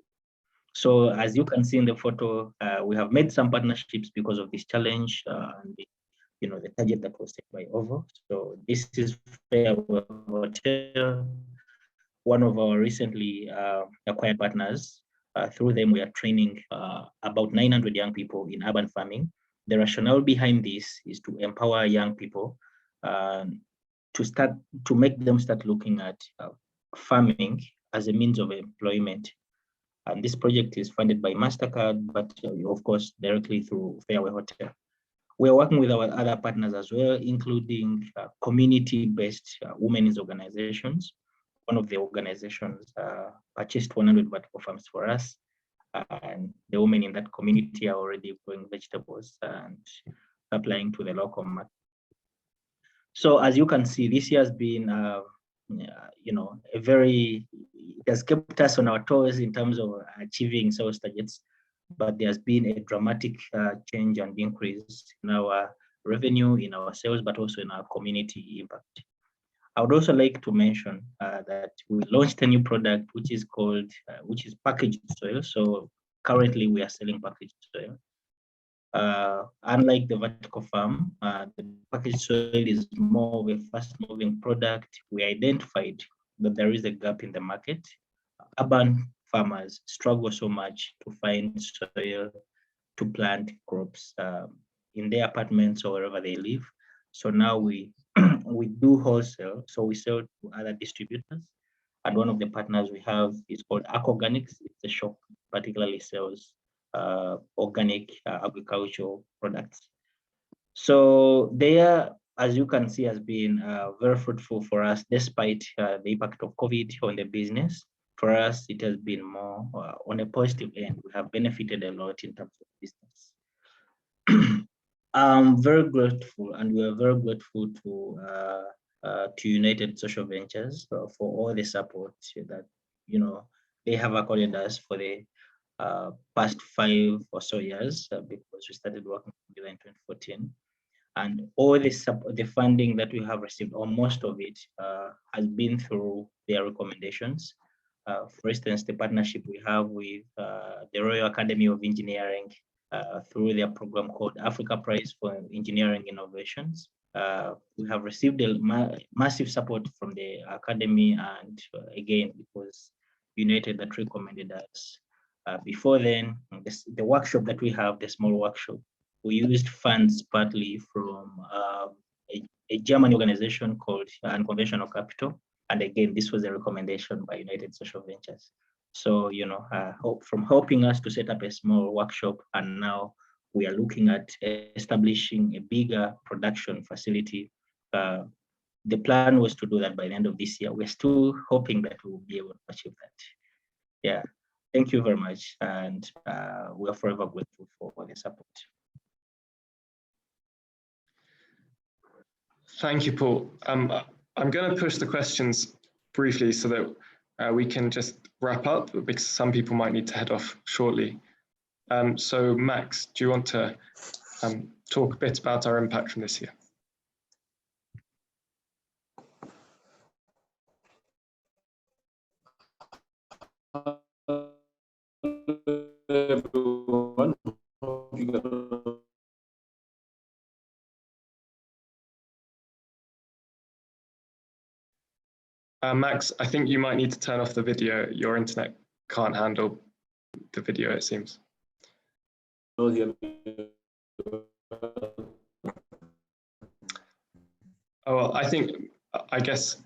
So as you can see in the photo, we have made some partnerships because of this challenge and the target that was set by OVO. So this is Farewell Hotel, one of our recently acquired partners. Through them, we are training about 900 young people in urban farming. The rationale behind this is to empower young people to make them start looking at farming as a means of employment. And this project is funded by MasterCard, but of course, directly through Farewell Hotel. We are working with our other partners as well, including community-based women's organizations. One of the organizations purchased 100 vertical farms for us, and the women in that community are already growing vegetables and supplying to the local market. So as you can see, this year has been, it has kept us on our toes in terms of achieving sales targets, but there has been a dramatic change and increase in our revenue, in our sales, but also in our community impact. I would also like to mention that we launched a new product which is called, which is packaged soil. So currently we are selling packaged soil. Unlike the vertical farm, the packaged soil is more of a fast-moving product. We identified that there is a gap in the market. Urban farmers struggle so much to find soil to plant crops in their apartments or wherever they live. So now we do wholesale, so we sell to other distributors. And one of the partners we have is called Organics. It's a shop that particularly sells organic agricultural products. So there, as you can see, has been very fruitful for us, despite the impact of COVID on the business. For us, it has been more on a positive end. We have benefited a lot in terms of business. I'm very grateful, and we are very grateful to United Social Ventures for all the support that they have accorded us for the past 5 or so years, because we started working together in 2014, and all the funding that we have received, or most of it, has been through their recommendations. For instance, the partnership we have with the Royal Academy of Engineering through their program called Africa Prize for Engineering Innovations. We have received a massive support from the Academy, and again, because United that recommended us. Before then, the workshop that we have, the small workshop, we used funds partly from a German organization called Unconventional Capital. And again, this was a recommendation by United Social Ventures. So, from helping us to set up a small workshop, and now we are looking at establishing a bigger production facility. The plan was to do that by the end of this year. We're still hoping that we'll be able to achieve that. Yeah, thank you very much. And we are forever grateful for the support. Thank you, Paul. I'm going to push the questions briefly so that we can just wrap up, because some people might need to head off shortly. So Max, do you want to talk a bit about our impact from this year? Everyone. Max, I think you might need to turn off the video. Your internet can't handle the video, it seems. Oh, well, I guess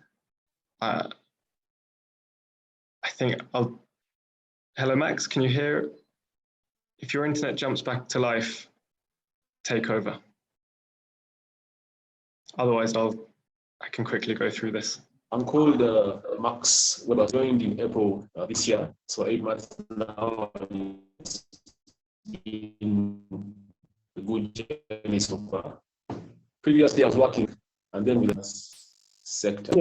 hello, Max, can you hear? If your internet jumps back to life, take over. Otherwise, I can quickly go through this. I'm called Max. I was joined in April this year, so 8 months now. It's been a good journey so far. Previously, I was working, and then with the sector.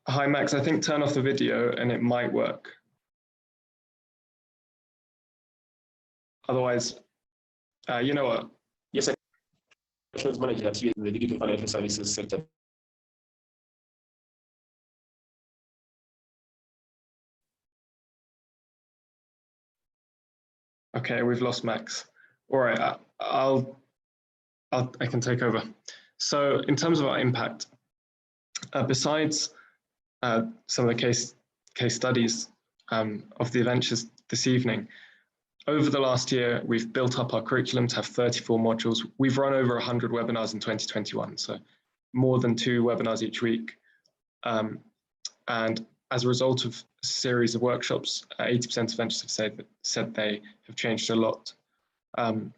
Hi, Max. I think turn off the video and it might work. Otherwise, you know what? Yes, I manager at in the digital financial services sector. Okay, we've lost Max. All right, I can take over. So in terms of our impact, besides some of the case studies of the ventures this evening, over the last year, we've built up our curriculum to have 34 modules. We've run over 100 webinars in 2021, so more than 2 webinars each week. And as a result of a series of workshops, 80% of ventures have said they have changed a lot. And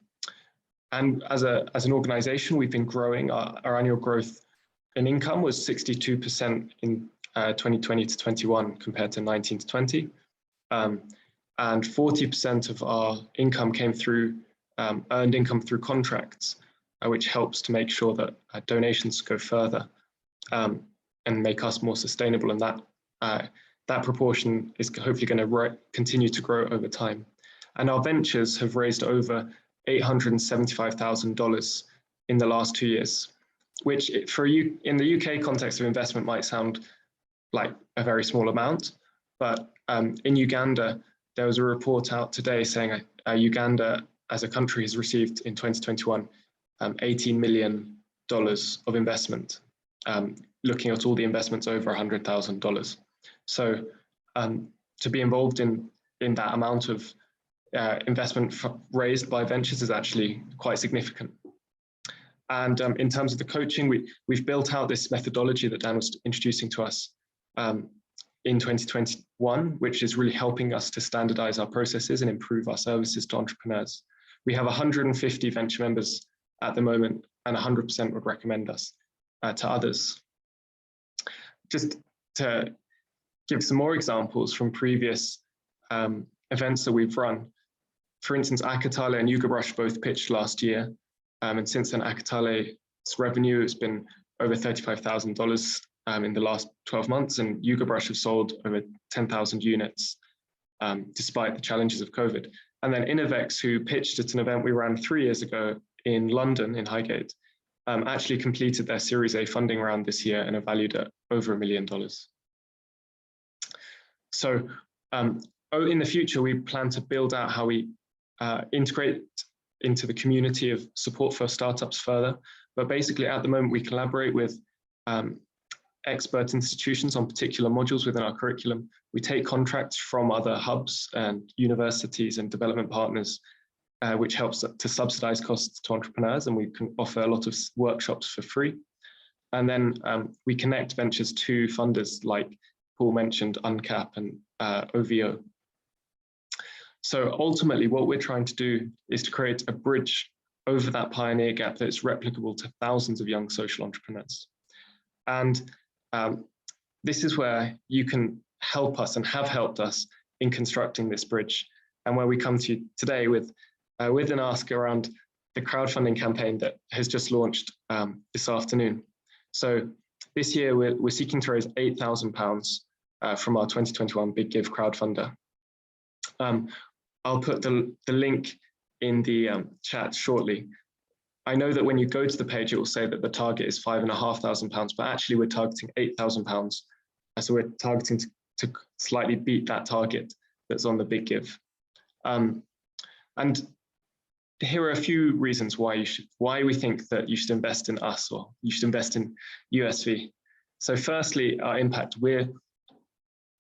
as an organization, we've been growing. Our annual growth in income was 62% in 2020 to 21 compared to 19 to 20. And 40% of our income came through earned income through contracts, which helps to make sure that donations go further and make us more sustainable. And that proportion is hopefully going to continue to grow over time. And our ventures have raised over $875,000 in the last 2 years, which for you in the UK context of investment might sound like a very small amount, but in Uganda, there was a report out today saying Uganda as a country has received in 2021 $18 million of investment, looking at all the investments over $100,000. So to be involved in that amount of investment raised by ventures is actually quite significant. And in terms of the coaching, we've built out this methodology that Dan was introducing to us in 2021, which is really helping us to standardize our processes and improve our services to entrepreneurs. We have 150 venture members at the moment, and 100% would recommend us to others. Just to give some more examples from previous events that we've run. For instance, Akatale and Ugabrush both pitched last year. And since then, Akatale's revenue has been over $35,000 in the last 12 months, and Ugabrush have sold over 10,000 units despite the challenges of COVID. And then Innovex, who pitched at an event we ran 3 years ago in London, in Highgate, actually completed their Series A funding round this year and are valued at over $1 million. So in the future, we plan to build out how we integrate into the community of support for startups further. But basically, at the moment, we collaborate with expert institutions on particular modules within our curriculum. We take contracts from other hubs and universities and development partners, which helps to subsidize costs to entrepreneurs, and we can offer a lot of workshops for free. And then we connect ventures to funders like Paul mentioned, UNCAP and OVO. So ultimately, what we're trying to do is to create a bridge over that pioneer gap that's replicable to thousands of young social entrepreneurs. And this is where you can help us and have helped us in constructing this bridge, and where we come to you today with an ask around the crowdfunding campaign that has just launched this afternoon. So this year we're seeking to raise £8,000 from our 2021 Big Give crowdfunder. I'll put the link in the chat shortly. I know that when you go to the page, it will say that the target is £5,500, but actually we're targeting £8,000. So we're targeting to slightly beat that target that's on the Big Give. And here are a few reasons why we think that you should invest in us, or you should invest in USV. So firstly, our impact.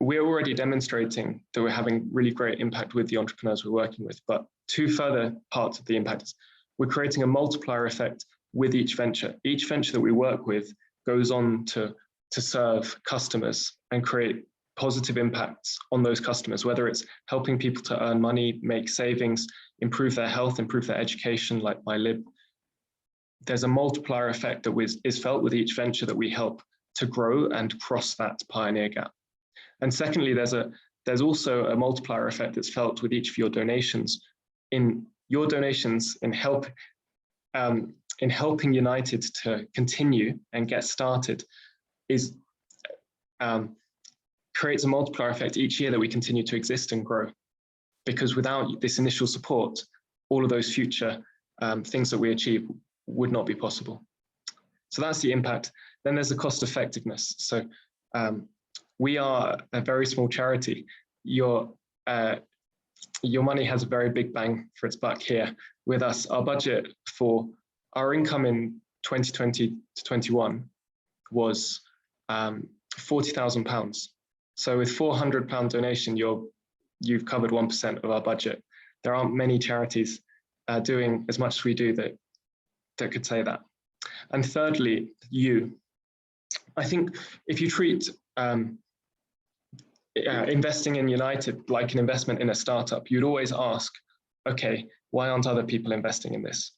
We're already demonstrating that we're having really great impact with the entrepreneurs we're working with, but two further parts of the impact is we're creating a multiplier effect with each venture. Each venture that we work with goes on to serve customers and create positive impacts on those customers, whether it's helping people to earn money, make savings, improve their health, improve their education, like MyLib. There's a multiplier effect that is felt with each venture that we help to grow and cross that pioneer gap. And secondly, there's also a multiplier effect that's felt with each of your donations. In your donations in helping United to continue and get started is creates a multiplier effect each year that we continue to exist and grow. Because without this initial support, all of those future things that we achieve would not be possible. So that's the impact. Then there's the cost effectiveness. So we are a very small charity. Your money has a very big bang for its buck here. With us, our budget for our income in 2020 to 21 was £40,000. So with £400 donation, you've covered 1% of our budget. There aren't many charities doing as much as we do that could say that. And thirdly, I think if you treat investing in United like an investment in a startup, you'd always ask, okay, why aren't other people investing in this?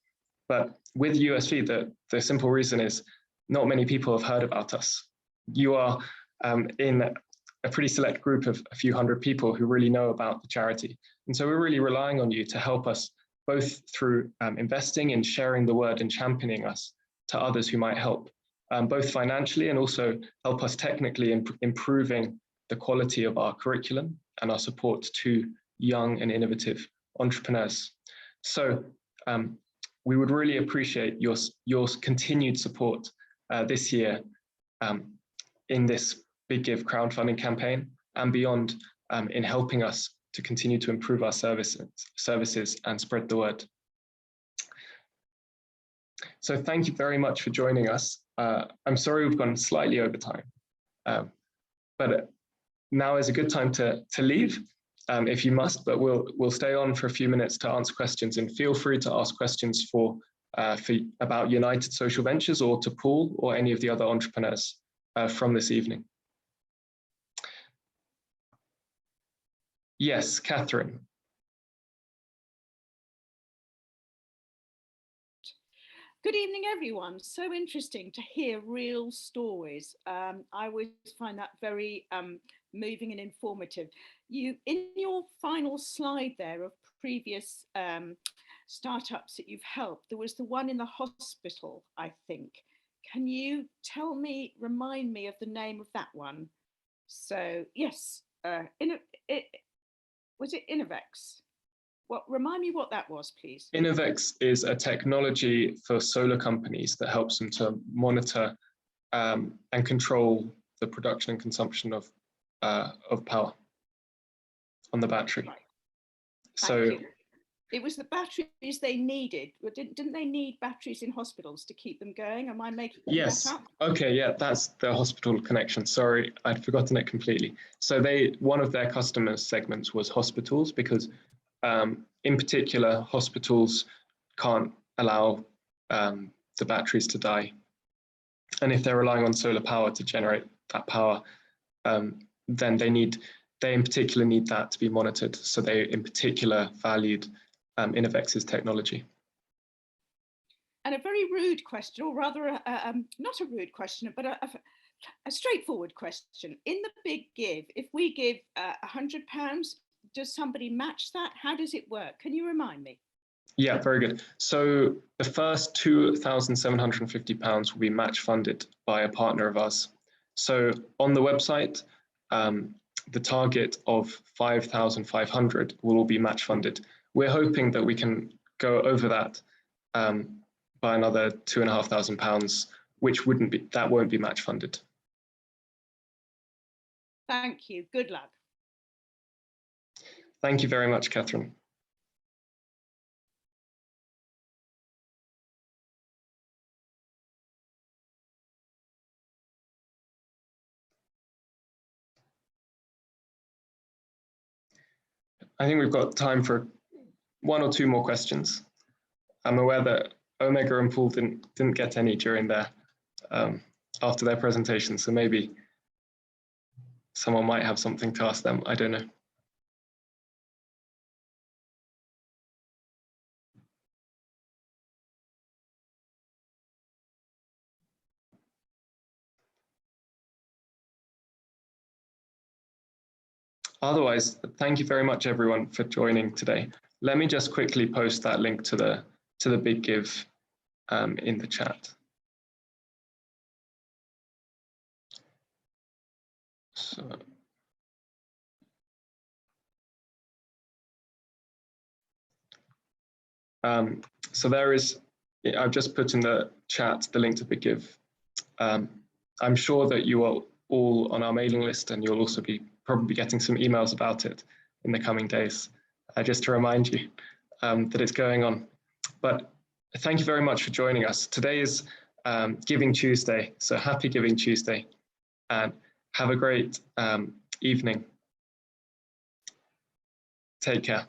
But with USV, the simple reason is not many people have heard about us. You are in a pretty select group of a few hundred people who really know about the charity. And so we're really relying on you to help us both through investing and sharing the word and championing us to others who might help, both financially and also help us technically improving the quality of our curriculum and our support to young and innovative entrepreneurs. So we would really appreciate your continued support this year in this Big Give crowdfunding campaign and beyond in helping us to continue to improve our services and spread the word. So thank you very much for joining us. I'm sorry we've gone slightly over time, but now is a good time to leave if you must, but we'll stay on for a few minutes to answer questions, and feel free to ask questions about United Social Ventures or to Paul or any of the other entrepreneurs from this evening. Yes, Catherine. Good evening, everyone. So interesting to hear real stories. I always find that very moving and informative. In your final slide there of previous startups that you've helped, there was the one in the hospital, I think. Can you remind me of the name of that one? So yes, was it Innovex? Remind me what that was, please. Innovex is a technology for solar companies that helps them to monitor and control the production and consumption of power on the battery. Right. So it was the batteries they needed. Didn't they need batteries in hospitals to keep them going? Am I making that up? Okay, yeah, that's the hospital connection. Sorry, I'd forgotten it completely. So one of their customer segments was hospitals, because in particular, hospitals can't allow the batteries to die. And if they're relying on solar power to generate that power, then they in particular need that to be monitored. So they in particular valued Innovex's technology. And a very rude question, or rather not a rude question, but a straightforward question. In the Big Give, if we give £100, does somebody match that? How does it work? Can you remind me? Yeah, very good. So the first £2,750 will be match funded by a partner of ours. So on the website, the target of 5,500 will all be match funded. We're hoping that we can go over that by another £2,500, which won't be match funded. Thank you. Good luck. Thank you very much, Catherine. I think we've got time for one or two more questions. I'm aware that Omega and Paul didn't get any during after their presentation, so maybe someone might have something to ask them. I don't know. Otherwise, thank you very much, everyone, for joining today. Let me just quickly post that link to the Big Give in the chat. So there is, I've just put in the chat the link to BigGive. I'm sure that you are all on our mailing list, and you'll also be probably getting some emails about it in the coming days, just to remind you that it's going on. But thank you very much for joining us. Today is Giving Tuesday, so happy Giving Tuesday, and have a great evening. Take care.